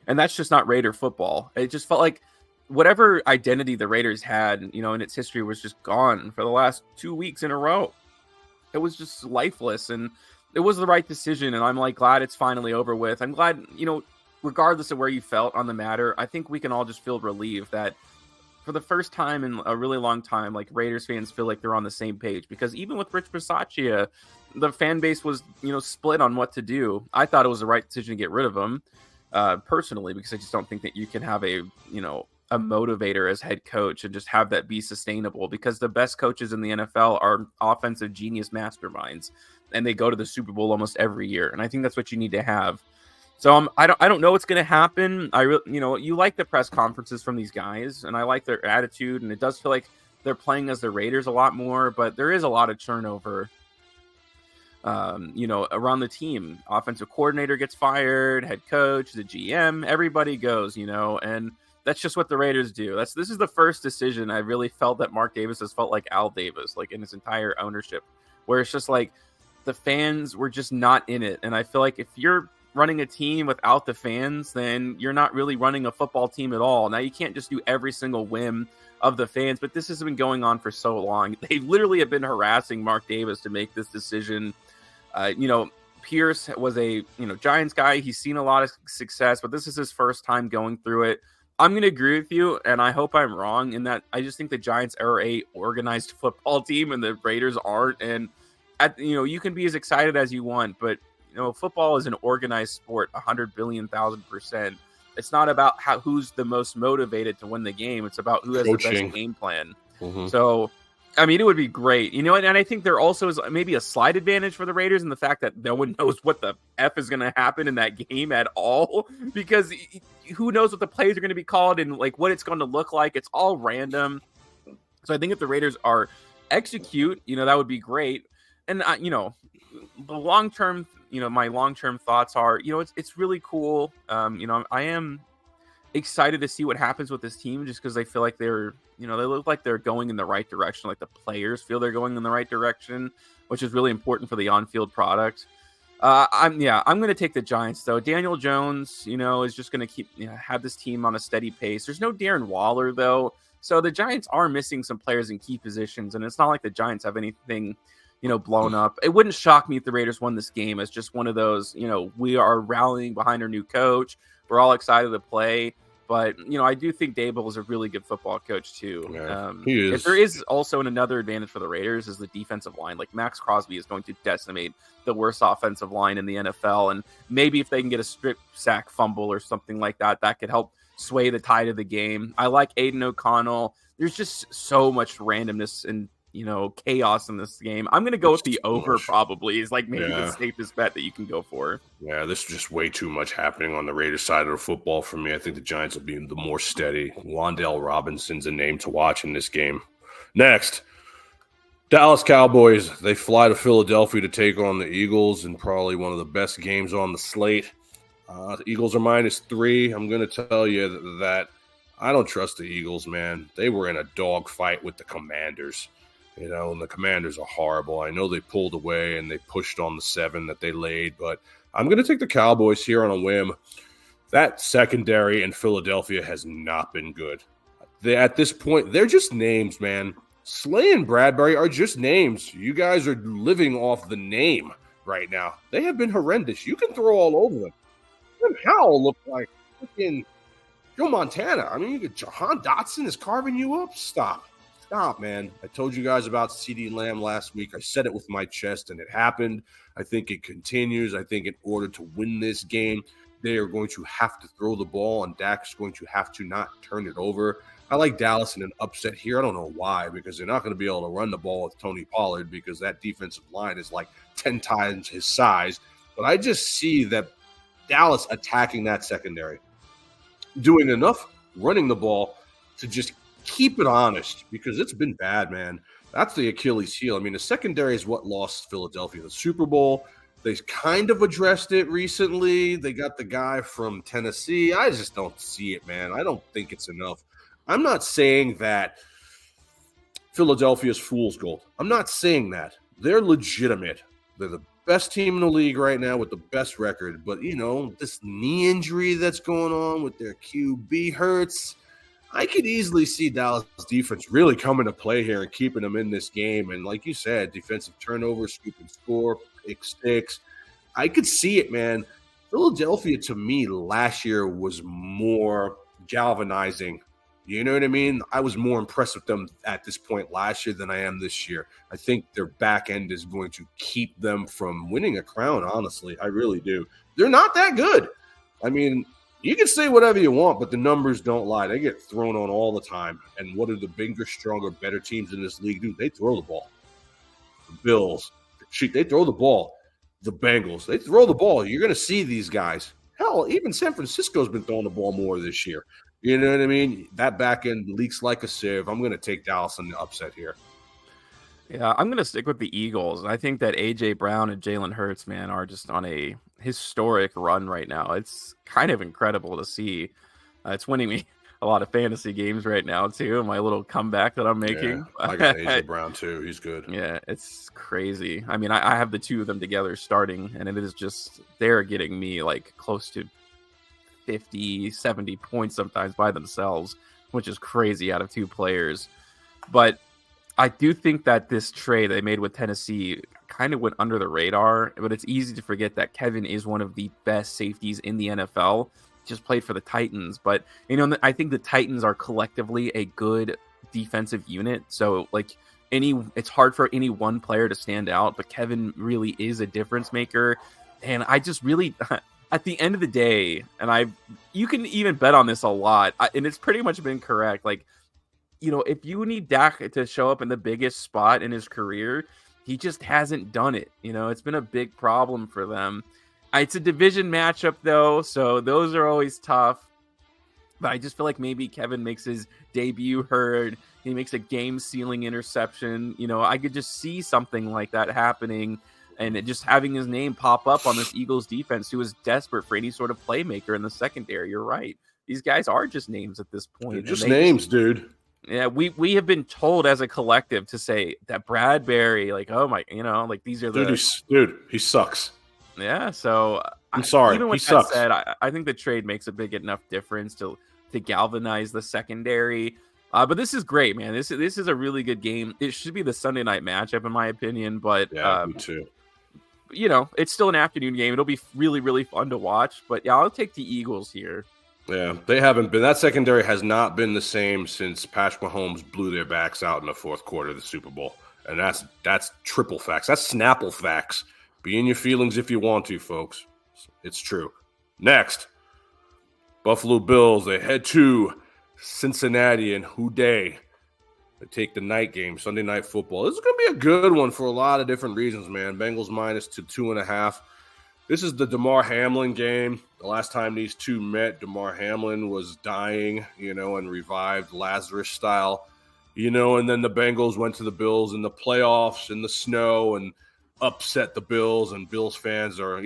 And that's just not Raider football. It just felt like whatever identity the Raiders had, in its history was just gone for the last 2 weeks in a row. It was just lifeless, and it was the right decision. And I'm glad it's finally over with. I'm glad, regardless of where you felt on the matter, I think we can all just feel relieved that for the first time in a really long time, like, Raiders fans feel like they're on the same page. Because even with Rich Bisaccia, the fan base was, split on what to do. I thought it was the right decision to get rid of him, personally, because I just don't think that you can have a motivator as head coach and just have that be sustainable, because the best coaches in the NFL are offensive genius masterminds, and they go to the Super Bowl almost every year. And I think that's what you need to have. So I don't know what's going to happen. You like the press conferences from these guys, and I like their attitude, and it does feel like they're playing as the Raiders a lot more, but there is a lot of turnover, around the team. Offensive coordinator gets fired, head coach, the GM, everybody goes, and that's just what the Raiders do. This is the first decision I really felt that Mark Davis has felt like Al Davis, like in his entire ownership, where it's just like the fans were just not in it. And I feel like if you're running a team without the fans, then you're not really running a football team at all. Now, you can't just do every single whim of the fans, but this has been going on for so long. They literally have been harassing Mark Davis to make this decision. Pierce was a Giants guy. He's seen a lot of success, but this is his first time going through it. I'm going to agree with you, and I hope I'm wrong in that I just think the Giants are a organized football team and the Raiders aren't. And you can be as excited as you want, but football is an organized sport, 100 billion thousand %. It's not about who's the most motivated to win the game. It's about who has the best game plan. Mm-hmm. So, I mean, it would be great, and I think there also is maybe a slight advantage for the Raiders in the fact that no one knows what the F is going to happen in that game at all, because who knows what the plays are going to be called and like what it's going to look like. It's all random. So I think if the Raiders execute, that would be great. And the long-term, my long-term thoughts are, it's really cool. I am excited to see what happens with this team, just because they feel like they look like they're going in the right direction. Like the players feel they're going in the right direction, which is really important for the on-field product. I'm going to take the Giants though. Daniel Jones, is just going to keep have this team on a steady pace. There's no Darren Waller though, so the Giants are missing some players in key positions, and it's not like the Giants have anything blown up. It wouldn't shock me if the Raiders won this game as just one of those. We are rallying behind our new coach. We're all excited to play. But, I do think Dable is a really good football coach, too. Yeah, he is. If there is also another advantage for the Raiders is the defensive line. Like, Max Crosby is going to decimate the worst offensive line in the NFL. And maybe if they can get a strip sack fumble or something like that, that could help sway the tide of the game. I like Aiden O'Connell. There's just so much randomness and chaos in this game. I'm going to go with the over probably is like maybe the safest bet that you can go for. Yeah, there's just way too much happening on the Raiders side of the football for me. I think the Giants will be the more steady. Wan'Dale Robinson's a name to watch in this game. Next, Dallas Cowboys. They fly to Philadelphia to take on the Eagles in probably one of the best games on the slate. The Eagles are -3. I'm going to tell you that I don't trust the Eagles, man. They were in a dogfight with the Commanders. And the Commanders are horrible. I know they pulled away and they pushed on the 7 that they laid, but I'm going to take the Cowboys here on a whim. That secondary in Philadelphia has not been good. At this point, they're just names, man. Slay and Bradbury are just names. You guys are living off the name right now. They have been horrendous. You can throw all over them. Tim Howell looked like freaking Joe Montana. I mean, you get Jahan Dotson is carving you up. Stop, man. I told you guys about CeeDee Lamb last week. I said it with my chest, and it happened. I think it continues. I think in order to win this game, they are going to have to throw the ball, and Dak's going to have to not turn it over. I like Dallas in an upset here. I don't know why, because they're not going to be able to run the ball with Tony Pollard because that defensive line is like 10 times his size. But I just see that Dallas attacking that secondary, doing enough running the ball to just keep it honest, because it's been bad, man. That's the Achilles heel. I mean, the secondary is what lost Philadelphia the Super Bowl. They kind of addressed it recently. They got the guy from Tennessee. I just don't see it, man. I don't think it's enough. I'm not saying that Philadelphia's fool's gold. I'm not saying that. They're legitimate. They're the best team in the league right now with the best record. But, this knee injury that's going on with their QB hurts. I could easily see Dallas' defense really coming to play here and keeping them in this game. And like you said, defensive turnover, scoop and score, pick sticks. I could see it, man. Philadelphia, to me, last year was more galvanizing. You know what I mean? I was more impressed with them at this point last year than I am this year. I think their back end is going to keep them from winning a crown, honestly. I really do. They're not that good. I mean, you can say whatever you want, but the numbers don't lie. They get thrown on all the time. And what do the bigger, stronger, better teams in this league do? They throw the ball. The Bills, they throw the ball. The Bengals, they throw the ball. You're going to see these guys. Hell, even San Francisco's been throwing the ball more this year. You know what I mean? That back end leaks like a sieve. I'm going to take Dallas in the upset here. Yeah, I'm going to stick with the Eagles. I think that A.J. Brown and Jalen Hurts, man, are just on a historic run right now. It's kind of incredible to see. It's winning me a lot of fantasy games right now, too. My little comeback that I'm making. Yeah, I got A.J. Brown, too. He's good. Yeah, it's crazy. I mean, I have the two of them together starting, and it is just, they're getting me like close to 50, 70 points sometimes by themselves, which is crazy out of two players. But I do think that this trade they made with Tennessee kind of went under the radar, but it's easy to forget that Kevin is one of the best safeties in the NFL. Just played for the Titans, but I think the Titans are collectively a good defensive unit. So like it's hard for any one player to stand out, but Kevin really is a difference maker. And I just really, at the end of the day, and you can even bet on this a lot, and it's pretty much been correct. Like, if you need Dak to show up in the biggest spot in his career, he just hasn't done it. It's been a big problem for them. It's a division matchup, though, so those are always tough. But I just feel like maybe Kevin makes his debut heard. He makes a game-sealing interception. I could just see something like that happening, and just having his name pop up on this Eagles defense, who is desperate for any sort of playmaker in the secondary. You're right. These guys are just names at this point. They're just names, dude. Yeah, we have been told as a collective to say that Bradbury, like, oh my, like these are the dude. He sucks. Yeah, so I'm sorry. Even with he that sucks. said, I think the trade makes a big enough difference to galvanize the secondary. But this is great, man. This is a really good game. It should be the Sunday night matchup, in my opinion. But yeah, me too. It's still an afternoon game. It'll be really, really fun to watch. But yeah, I'll take the Eagles here. Yeah, they haven't been. That secondary has not been the same since Patrick Mahomes blew their backs out in the fourth quarter of the Super Bowl. And that's triple facts. That's Snapple facts. Be in your feelings if you want to, folks. It's true. Next, Buffalo Bills. They head to Cincinnati and who day? They take the night game, Sunday Night Football. This is going to be a good one for a lot of different reasons, man. Bengals minus to 2.5. This is the Damar Hamlin game. The last time these two met, Damar Hamlin was dying, and revived Lazarus style, and then the Bengals went to the Bills in the playoffs in the snow and upset the Bills, and Bills fans are,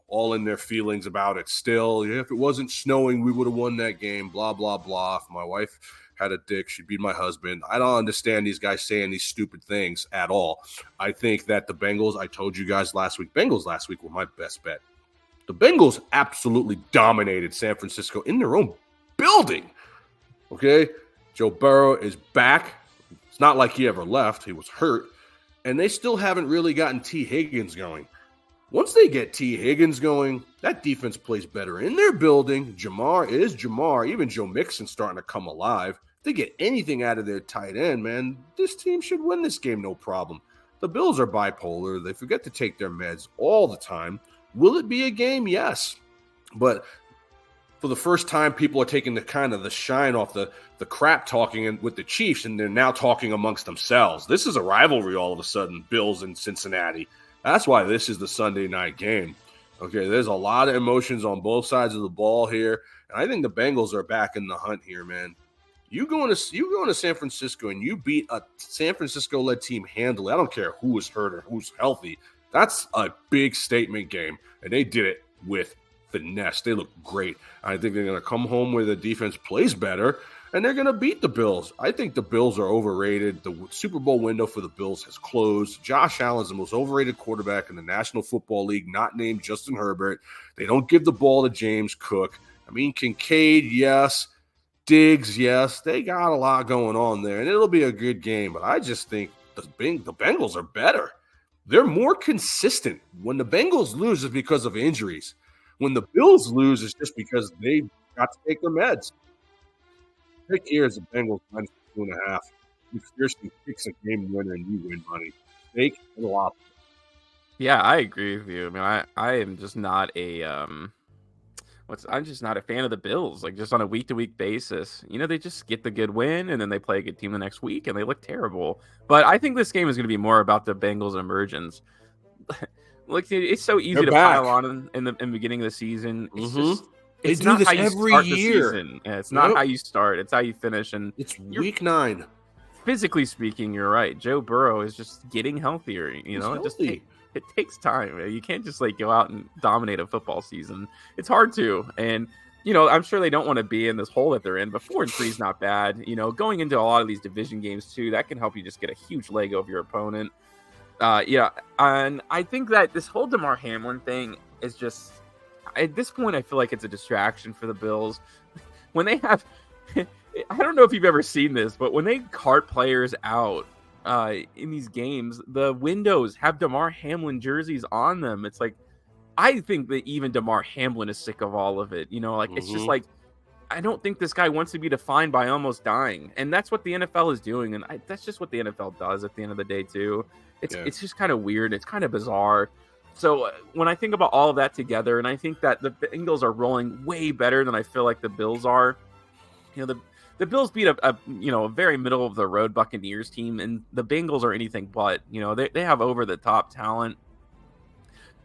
all in their feelings about it still. If it wasn't snowing, we would have won that game, blah, blah, blah. If my wife had a dick, she'd be my husband. I don't understand these guys saying these stupid things at all. I think that the Bengals, I told you guys last week, Bengals last week were my best bet. The Bengals absolutely dominated San Francisco in their own building. Okay? Joe Burrow is back. It's not like he ever left. He was hurt. And they still haven't really gotten T. Higgins going. Once they get T. Higgins going, that defense plays better in their building. Jamar is Jamar. Even Joe Mixon's starting to come alive. If they get anything out of their tight end, man, this team should win this game no problem. The Bills are bipolar. They forget to take their meds all the time. Will it be a game? Yes. But for the first time, people are taking the shine off the crap talking with the Chiefs, and they're now talking amongst themselves. This is a rivalry all of a sudden, Bills and Cincinnati. That's why this is the Sunday night game. Okay, there's a lot of emotions on both sides of the ball here, and I think the Bengals are back in the hunt here, man. You go into San Francisco and you beat a San Francisco-led team handily. I don't care who is hurt or who's healthy. That's a big statement game, and they did it with finesse. They look great. I think they're going to come home where the defense plays better, and they're going to beat the Bills. I think the Bills are overrated. The Super Bowl window for the Bills has closed. Josh Allen's the most overrated quarterback in the National Football League, not named Justin Herbert. They don't give the ball to James Cook. I mean, Kincaid, yes. Diggs, yes. They got a lot going on there, and it'll be a good game. But I just think the Bengals are better. They're more consistent. When the Bengals lose, it's because of injuries. When the Bills lose, it's just because they got to take their meds. Pick here is the Bengals minus 2.5. You fiercely picks a game winner and you win money. Take and a lot. Yeah, I agree with you. I mean, I am just not a I'm just not a fan of the Bills. Like, just on a week-to-week basis, they just get the good win and then they play a good team the next week and they look terrible. But I think this game is going to be more about the Bengals' emergence. Look, it's so easy to pile on in the beginning of the season. It's just they do this every year. Yeah, it's not how you start; it's how you finish. And it's week 9. Physically speaking, you're right. Joe Burrow is just getting healthier. It takes time. You can't just go out and dominate a football season. It's hard to. And I'm sure they don't want to be in this hole that they're in. But 4-3 is not bad. Going into a lot of these division games too, that can help you just get a huge leg over your opponent. And I think that this whole Damar Hamlin thing is just, at this point, I feel like it's a distraction for the Bills. When they have, I don't know if you've ever seen this, but when they cart players out in these games, the windows have Damar Hamlin jerseys on them. It's like, I think that even Damar Hamlin is sick of all of it. It's just like, I don't think this guy wants to be defined by almost dying. And that's what the NFL is doing. And that's just what the NFL does at the end of the day, too. It's just kind of weird. It's kind of bizarre. So when I think about all of that together, and I think that the Bengals are rolling way better than I feel like the Bills are. The Bills beat a very middle of the road Buccaneers team, and the Bengals are anything but. They have over the top talent,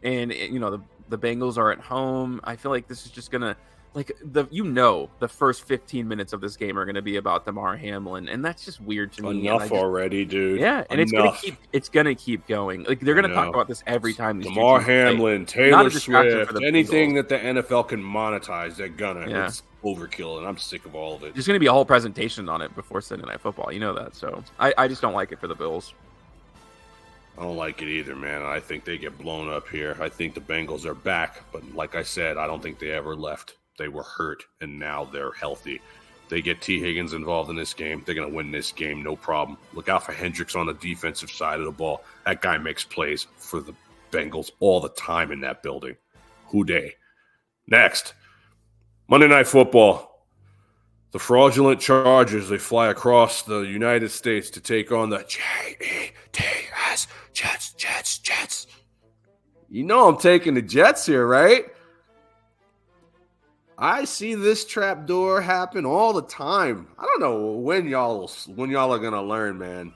and the Bengals are at home. I feel like this is just gonna the first 15 minutes of this game are going to be about Damar Hamlin, and that's just weird to me. Enough already, dude. Yeah, and it's going to keep going. Like, they're going to talk about this every time. Damar Hamlin, Taylor Swift, anything that the NFL can monetize, they're gonna. Yeah. It's overkill, and I'm sick of all of it. There's going to be a whole presentation on it before Sunday Night Football. You know that, so I just don't like it for the Bills. I don't like it either, man. I think they get blown up here. I think the Bengals are back, but like I said, I don't think they ever left. They were hurt, and now they're healthy. They get T. Higgins involved in this game. They're going to win this game, no problem. Look out for Hendricks on the defensive side of the ball. That guy makes plays for the Bengals all the time in that building. Who day? Next, Monday Night Football. The fraudulent Chargers, they fly across the United States to take on the Jets, Jets. You know I'm taking the Jets here, right? I see this trapdoor happen all the time. I don't know when y'all are going to learn, man.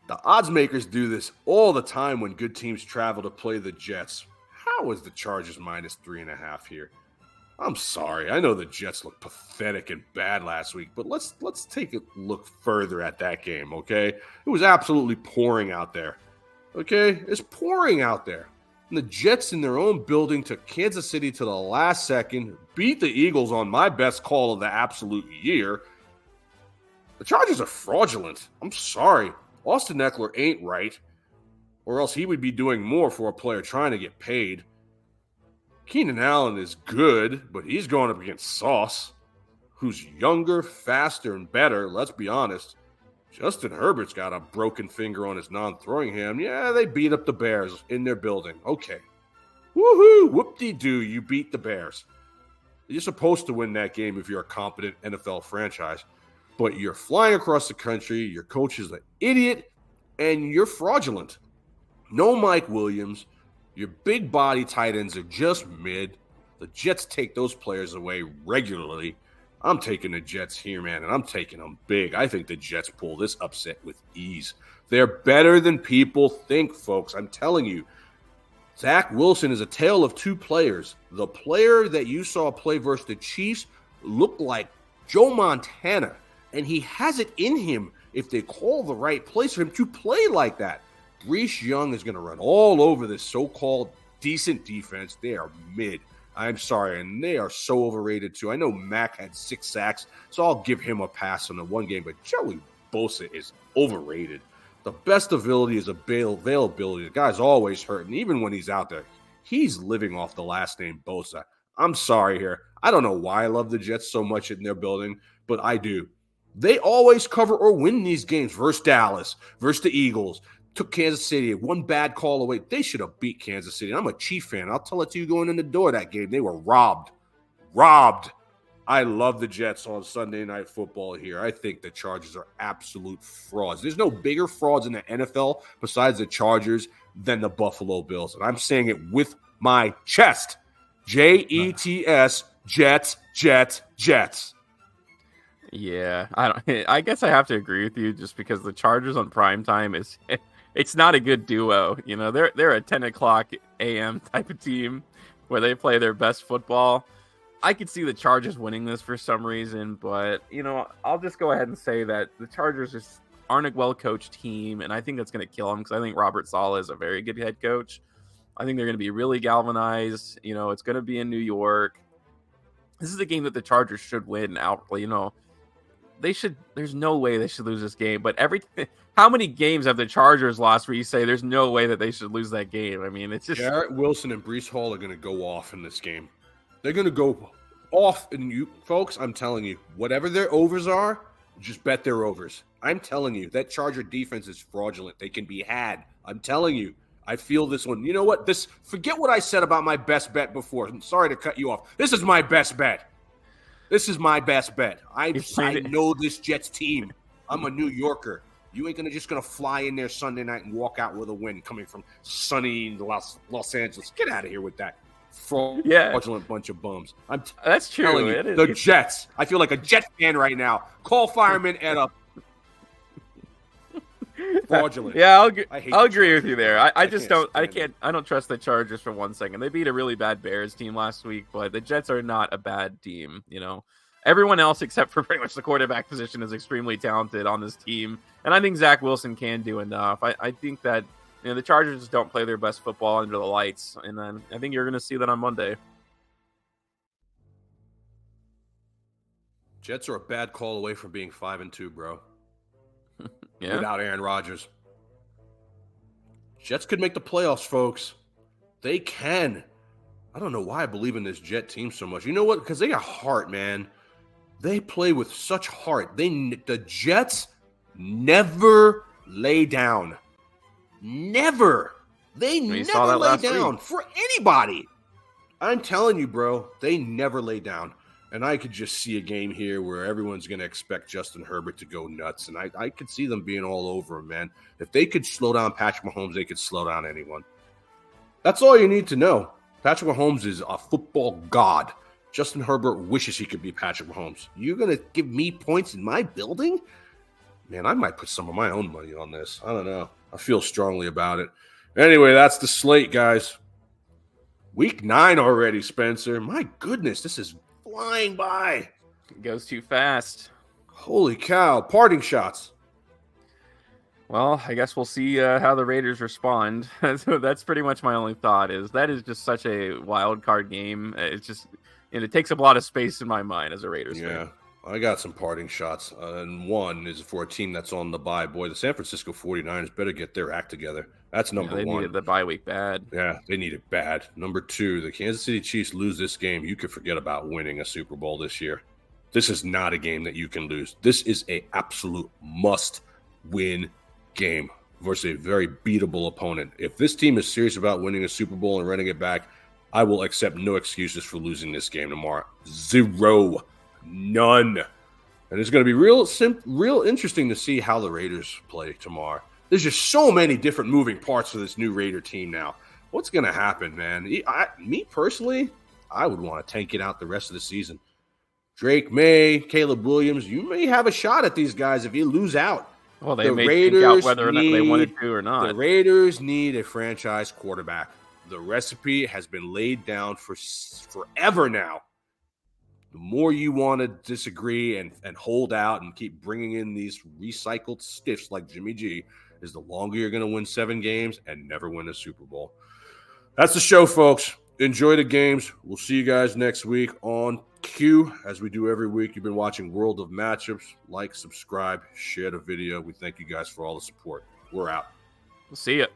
The odds makers do this all the time when good teams travel to play the Jets. How is the Chargers minus 3.5 here? I'm sorry. I know the Jets looked pathetic and bad last week, but let's take a look further at that game, okay? It was absolutely pouring out there, okay? It's pouring out there. And the Jets in their own building took Kansas City to the last second, beat the Eagles on my best call of the absolute year. The Chargers are fraudulent. I'm sorry. Austin Eckler ain't right, or else he would be doing more for a player trying to get paid. Keenan Allen is good, but he's going up against Sauce, who's younger, faster, and better. Let's be honest. Justin Herbert's got a broken finger on his non-throwing hand. Yeah, they beat up the Bears in their building. Okay. Woohoo! Whoop-de-doo, you beat the Bears. You're supposed to win that game if you're a competent NFL franchise. But you're flying across the country, your coach is an idiot, and you're fraudulent. No Mike Williams. Your big body tight ends are just mid. The Jets take those players away regularly. I'm taking the Jets here, man, and I'm taking them big. I think the Jets pull this upset with ease. They're better than people think, folks. I'm telling you. Zach Wilson is a tale of two players. The player that you saw play versus the Chiefs looked like Joe Montana, and he has it in him if they call the right place for him to play like that. Bryce Young is going to run all over this so-called decent defense. They are mid. I'm sorry, and they are so overrated too. I know Mac had 6 sacks, so I'll give him a pass on the one game, but Joey Bosa is overrated. The best ability is availability. The guy's always hurt, and even when he's out there, he's living off the last name Bosa. I'm sorry here. I don't know why I love the Jets so much in their building, but I do. They always cover or win these games versus Dallas, versus the Eagles. Took Kansas City, one bad call away. They should have beat Kansas City. I'm a Chief fan. I'll tell it to you going in the door that game. They were robbed. Robbed. I love the Jets on Sunday Night Football here. I think the Chargers are absolute frauds. There's no bigger frauds in the NFL besides the Chargers than the Buffalo Bills. And I'm saying it with my chest. Jets, Jets, Jets, Jets. Yeah, I guess I have to agree with you just because the Chargers on primetime is it's not a good duo. You know, they're a 10 o'clock a.m. type of team where they play their best football. I could see the Chargers winning this for some reason, but, you know, I'll just go ahead and say that the Chargers just aren't a well-coached team, and I think that's going to kill them because I think Robert Saleh is a very good head coach. I think they're going to be really galvanized. You know, it's going to be in New York. This is a game that the Chargers should win outright. You know, there's no way they should lose this game, but how many games have the Chargers lost where you say there's no way that they should lose that game? I mean, it's just Garrett Wilson and Breece Hall are going to go off in this game. They're going to go off, and you folks, I'm telling you, whatever their overs are, just bet their overs. I'm telling you, that Charger defense is fraudulent. They can be had. I'm telling you, I feel this one. You know what? Forget what I said about my best bet before. I'm sorry to cut you off. This is my best bet. This is my best bet. I know this Jets team. I'm a New Yorker. You ain't just gonna fly in there Sunday night and walk out with a win coming from sunny Los Angeles. Get out of here with that fraudulent bunch of bums. That's true. Telling you, the Jets. I feel like a Jet fan right now. Call Fireman Ed up. Fraudulent. Yeah, I'll agree with you there. I don't trust the Chargers for 1 second. They beat a really bad Bears team last week, but the Jets are not a bad team. You know, everyone else except for pretty much the quarterback position is extremely talented on this team, and I think Zach Wilson can do enough. I think that, you know, the Chargers just don't play their best football under the lights, and then I think you're going to see that on Monday. Jets are a bad call away from being 5-2, bro. Yeah. Without Aaron Rodgers. Jets could make the playoffs, folks. They can. I don't know why I believe in this Jet team so much. You know what? Because they got heart, man. They play with such heart. The Jets never lay down. Never. They never lay down for anybody. I'm telling you, bro, they never lay down. And I could just see a game here where everyone's going to expect Justin Herbert to go nuts. And I could see them being all over him, man. If they could slow down Patrick Mahomes, they could slow down anyone. That's all you need to know. Patrick Mahomes is a football god. Justin Herbert wishes he could be Patrick Mahomes. You're going to give me points in my building? Man, I might put some of my own money on this. I don't know. I feel strongly about it. Anyway, that's the slate, guys. Week 9 already, Spencer. My goodness, this is flying by. It goes too fast. Holy cow. Parting shots. Well, I guess we'll see how the Raiders respond. So that's pretty much my only thought is that is just such a wild card game. It's just, and it takes up a lot of space in my mind as a Raiders fan. Yeah, I got some parting shots. And one is for a team that's on the bye. Boy, the San Francisco 49ers better get their act together. That's number one. They needed the bye week bad. Yeah, they need it bad. Number 2, the Kansas City Chiefs lose this game. You could forget about winning a Super Bowl this year. This is not a game that you can lose. This is an absolute must-win game versus a very beatable opponent. If this team is serious about winning a Super Bowl and running it back, I will accept no excuses for losing this game tomorrow. 0. None. And it's going to be real interesting to see how the Raiders play tomorrow. There's just so many different moving parts for this new Raider team now. What's going to happen, man? Me personally, I would want to tank it out the rest of the season. Drake May, Caleb Williams, you may have a shot at these guys if you lose out. Well, they may think out whether or not they wanted to or not. The Raiders need a franchise quarterback. The recipe has been laid down for forever now. The more you want to disagree and hold out and keep bringing in these recycled stiffs like Jimmy G, is the longer you're going to win 7 games and never win a Super Bowl. That's the show, folks. Enjoy the games. We'll see you guys next week on Q, as we do every week. You've been watching World of Matchups. Like, subscribe, share the video. We thank you guys for all the support. We're out. We'll see you.